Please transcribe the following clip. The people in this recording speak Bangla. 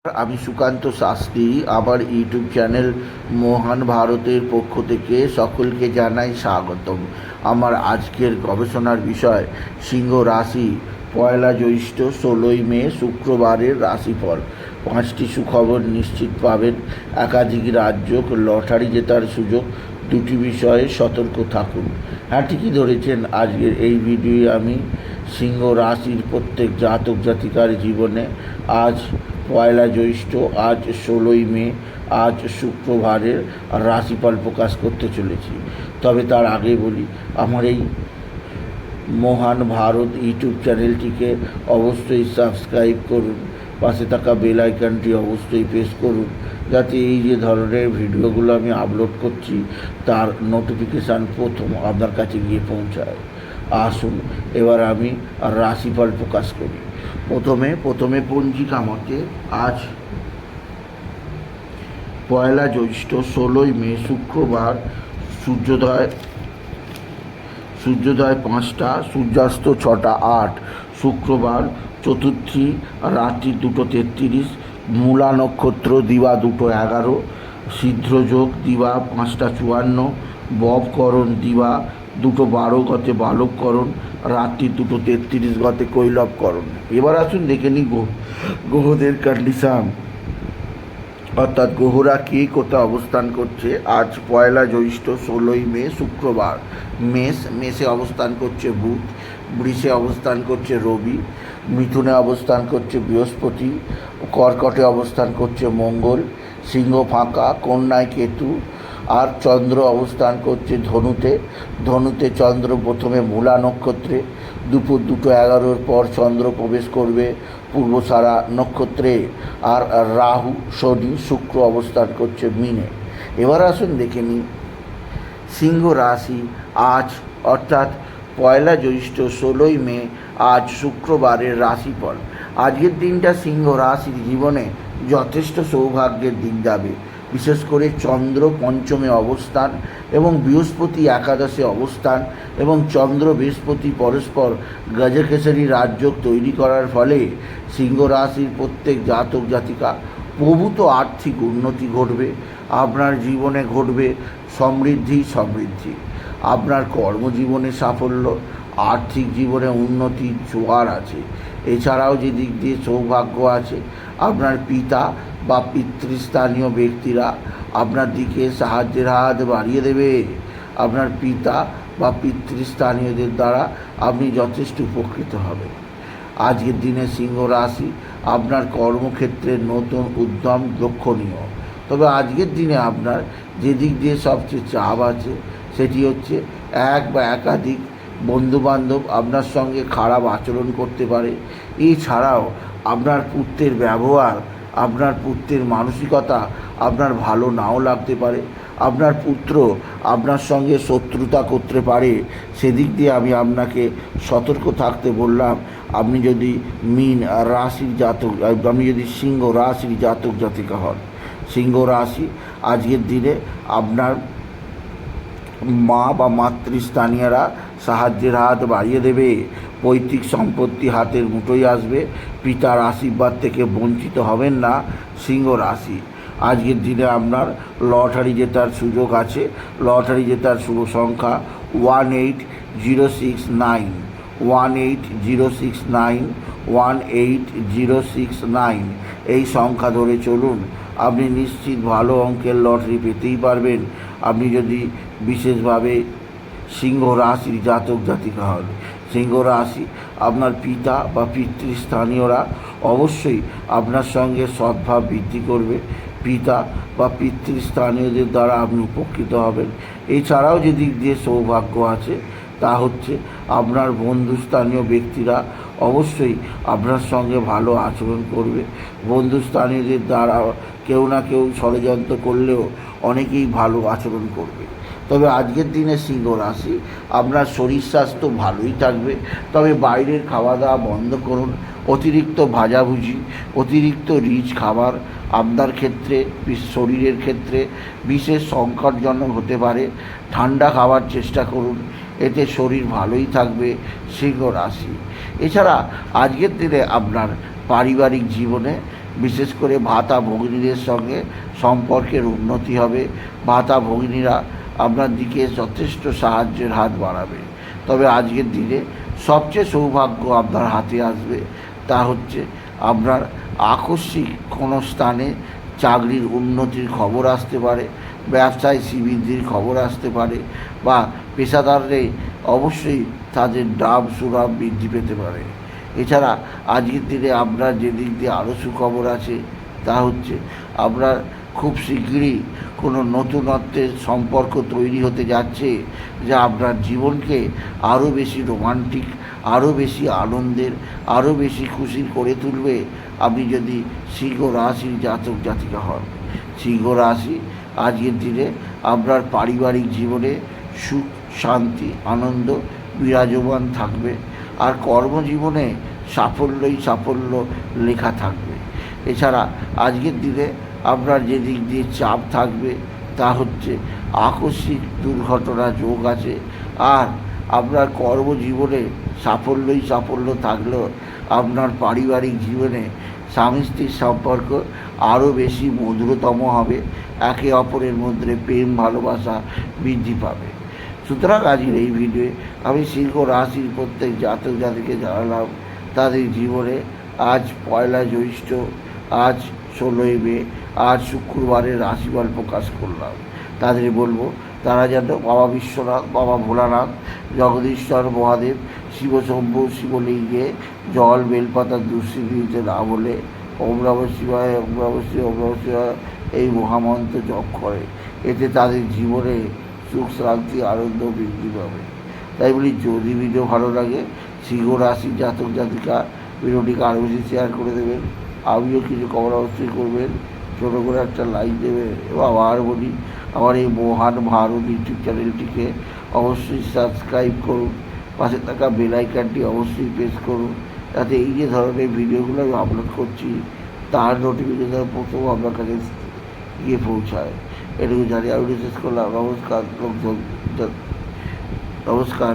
আমি সুকান্ত শাস্ত্রী আমার ইউটিউব চ্যানেল মহান ভারতের পক্ষ থেকে সকলকে জানাই স্বাগতম। আমার আজকের গবেষণার বিষয় সিংহ রাশি, পয়লা জ্যৈষ্ঠ 16ই মে শুক্রবারের রাশিফল। 5টি সুখবর নিশ্চিত পাবেন, একাধিক রাজ্য, লটারি জেতার সুযোগ, দুটি বিষয়ে সতর্ক থাকুন। হ্যাঁ, ঠিকই ধরেছেন। আজকের এই ভিডিওয়ে আমি সিংহ রাশির প্রত্যেক জাতক জাতিকার জীবনে আজ পয়লা জ্যৈষ্ঠ, আজ 16ই মে, আজ শুক্রবারের রাশিফল প্রকাশ করতে চলেছি। তবে তার আগে বলি, আমার এই মহান ভারত ইউটিউব চ্যানেলটিকে অবশ্যই সাবস্ক্রাইব করুন, পাশে থাকা বেল আইকনটি অবশ্যই প্রেস করুন, যাতে এই যে ধরনের ভিডিওগুলো আমি আপলোড করছি তার নোটিফিকেশান প্রথম আপনার কাছে গিয়ে পৌঁছায়। আসুন এবার আমি রাশিফল প্রকাশ করি। প্রথমে পঞ্জিকা মতে আজ পয়লা জ্যৈষ্ঠ 16ই মে শুক্রবার, সূর্যোদয় 5টা, সূর্যাস্ত 6টা 8, শুক্রবার, চতুর্থী রাত্রি 2:33, মূলা নক্ষত্র দিবা 2:11, সিদ্ধযোগ দিবা 5:54, ববকরণ দিবা 2:12 গতে বালককরণ, রাত্রি 2:33 গতে কৈলবকরণ। এবার আসুন দেখে নিই গ্রহদের কন্ডিশন, অর্থাৎ গ্রহরা কে কোথায় অবস্থান করছে। আজ পয়লা জ্যৈষ্ঠ 16ই মে শুক্রবার, মেষে অবস্থান করছে বুধ, বৃষে অবস্থান করছে রবি, মিথুনে অবস্থান করছে বৃহস্পতি, কর্কটে অবস্থান করছে মঙ্গল, সিংহ ফাঁকা, কন্যায় কেতু, আর চন্দ্র অবস্থান করছে ধনুতে চন্দ্র প্রথমে মূলা নক্ষত্রে, দুপুর 2:11 পর চন্দ্র প্রবেশ করবে পূর্বসারা নক্ষত্রে, আর রাহু, শনি, শুক্র অবস্থান করছে মীনে। এবার আসুন দেখে নিই সিংহ রাশি আজ, অর্থাৎ পয়লা জ্যৈষ্ঠ 16ই মে, আজ শুক্রবারের রাশিফল। আজকের দিনটা সিংহ রাশির জীবনে যথেষ্ট সৌভাগ্যের দিন যাবে। বিশেষ করে চন্দ্র পঞ্চমে অবস্থান এবং বৃহস্পতি একাদশে অবস্থান, এবং চন্দ্র বৃহস্পতি পরস্পর গজকেশরী রাজযোগ তৈরি করার ফলে সিংহ রাশির প্রত্যেক জাতক জাতিকা প্রভূত আর্থিক উন্নতি ঘটবে। আপনার জীবনে ঘটবে সমৃদ্ধি, আপনার কর্মজীবনে সাফল্য, আর্থিক জীবনে উন্নতির জোয়ার আছে। এছাড়াও যে দিক দিয়ে সৌভাগ্য আছে, আপনার পিতা বা পিতৃস্থানীয় ব্যক্তিরা আপনার দিকে সাহায্যের হাত বাড়িয়ে দেবে। আপনার পিতা বা পিতৃস্থানীয়দের দ্বারা আপনি যথেষ্ট উপকৃত হবেন। আজকের দিনে সিংহ রাশি, আপনার কর্মক্ষেত্রে নতুন উদ্যম লক্ষণীয়। তবে আজকের দিনে আপনার যে দিক দিয়ে সবচেয়ে চাপ আছে সেটি হচ্ছে এক বা একাধিক বন্ধুবান্ধব আপনার সঙ্গে খারাপ আচরণ করতে পারে। এছাড়াও আপনার পুত্রের ব্যবহার, আপনার পুত্রের মানসিকতা আপনার ভালো নাও লাগতে পারে। আপনার পুত্র আপনার সঙ্গে শত্রুতা করতে পারে, সেদিক দিয়ে আমি আপনাকে সতর্ক থাকতে বললাম। আপনি যদি সিংহ রাশির জাতক জাতিকা হন, সিংহ রাশি আজকের দিনে আপনার মা বা মাতৃস্থানীয়রা সাহায্যের হাত বাড়িয়ে দেবে। পৈতৃক সম্পত্তি হাতের মুঠোয় আসবে। পিতার আশীর্বাদ থেকে বঞ্চিত হবেন না সিংহ রাশি। আজকের দিনে আপনার লটারি জেতার সুযোগ আছে। লটারি জেতার শুভ সংখ্যা 18069, 18069, 18069। এই সংখ্যা ধরে চলুন, আপনি নিশ্চিত ভালো অঙ্কের লটারি পেতেই পারবেন। আপনি যদি বিশেষভাবে সিংহ রাশির জাতক জাতিকা হন। সিংহ রাশি, আপনার পিতা বা পিতৃস্থানীয়রা অবশ্যই আপনার সঙ্গে সদ্ভাব বৃদ্ধি করবে। পিতা বা পিতৃস্থানীয়দের দ্বারা আপনি উপকৃত হবেন। এছাড়াও যে দিক দিয়ে সৌভাগ্য আছে তা হচ্ছে আপনার বন্ধুস্থানীয় ব্যক্তিরা অবশ্যই আপনার সঙ্গে ভালো আচরণ করবে। বন্ধুস্থানীয়দের দ্বারা কেউ না কেউ ষড়যন্ত্র করলেও অনেকেই ভালো আচরণ করবে। তবে আজকের দিনে সিংহ রাশি, আপনার শরীর স্বাস্থ্য ভালোই থাকবে। তবে বাইরের খাওয়া দাওয়া বন্ধ করুন। অতিরিক্ত ভাজাভুজি, অতিরিক্ত রিচ খাবার আপনার ক্ষেত্রে, শরীরের ক্ষেত্রে বিশেষ সংকটজনক হতে পারে। ঠান্ডা খাওয়ার চেষ্টা করুন, এতে শরীর ভালোই থাকবে সিংহ রাশি। এছাড়া আজকের দিনে আপনার পারিবারিক জীবনে বিশেষ করে ভাতা ভগিনীদের সঙ্গে সম্পর্কের উন্নতি হবে। ভাতা ভগিনীরা আপনার দিকে যথেষ্ট সাহায্যের হাত বাড়াবে। তবে আজকের দিনে সবচেয়ে সৌভাগ্য আপনার হাতে আসবে, তা হচ্ছে আপনার আকস্মিক কোনো স্থানে চাকরির উন্নতির খবর আসতে পারে, ব্যবসায় শ্রীবৃদ্ধির খবর আসতে পারে, বা পেশাদাররা অবশ্যই তাদের ডাব সুনাম বৃদ্ধি পেতে পারে। এছাড়া আজকের দিনে আপনার যে দিক দিয়ে আরও সুখবর আছে, তা হচ্ছে আপনার খুব শীঘ্রই কোনো নতুনত্বের সম্পর্ক তৈরি হতে যাচ্ছে, যা আপনার জীবনকে আরও বেশি রোমান্টিক, আরও বেশি আনন্দের, আরও বেশি খুশির করে তুলবে আপনি যদি সিংহ রাশির জাতক জাতিকা হন। সিংহ রাশি আজকের দিনে আপনার পারিবারিক জীবনে সুখ, শান্তি, আনন্দ বিরাজমান থাকবে, আর কর্মজীবনে সাফল্যই সাফল্য লেখা থাকবে। এছাড়া আজকের দিনে আপনার যে দিক দিয়ে চাপ থাকবে, তা হচ্ছে আকস্মিক দুর্ঘটনা যোগ আছে, আর আপনার কর্মজীবনে সাফল্যই সাফল্য থাকলেও আপনার পারিবারিক জীবনে স্বামী স্ত্রীর সম্পর্ক আরও বেশি মধুরতম হবে, একে অপরের মধ্যে প্রেম ভালোবাসা বৃদ্ধি পাবে। সুতরাং আজকের এই ভিডিওয়ে আমি সিংহ রাশির প্রত্যেক জাতক জাতিকে জানালাম তাদের জীবনে আজ পয়লা জ্যৈষ্ঠ, আজ 16ই মে, আজ শুক্রবারের রাশিফল প্রকাশ করলাম। তাদের বলবো তারা যেন বাবা বিশ্বনাথ, বাবা ভোলানাথ, জগদীশ্বর মহাদেব, শিবশম্ভু শিবলিঙ্গে জল বেলপাতা দুঃস্থিতি দিতে না বলে ওম নমঃ শিবায়, ওম নমঃ শিবায়, ওম নমঃ শিবায় এই মহামন্ত্র জপ করে, এতে তাদের জীবনে সুখ, শান্তি, আনন্দ বৃদ্ধি পাবে। তাই বলি, যদি ভিডিও ভালো লাগে সিংহ রাশির জাতক জাতিকা ভিডিওটিকে আরও বেশি শেয়ার করে দেবেন, আমিও কিছু কমেন্ট অবশ্যই করবেন, ছোটো করে একটা লাইক দেবেন, এবং আবার বলি আমার এই মহান ভারত ইউটিউব চ্যানেলটিকে অবশ্যই সাবস্ক্রাইব করুন, পাশে থাকা বেল আইকনটি অবশ্যই প্রেস করুন, যাতে এই যে ধরনের ভিডিওগুলো আমি আপলোড করছি তার নোটিফিকেশন প্রথম আপনার কাছে গিয়ে পৌঁছায়। এটুকু জানি, আমি শেষ করলাম। নমস্কার।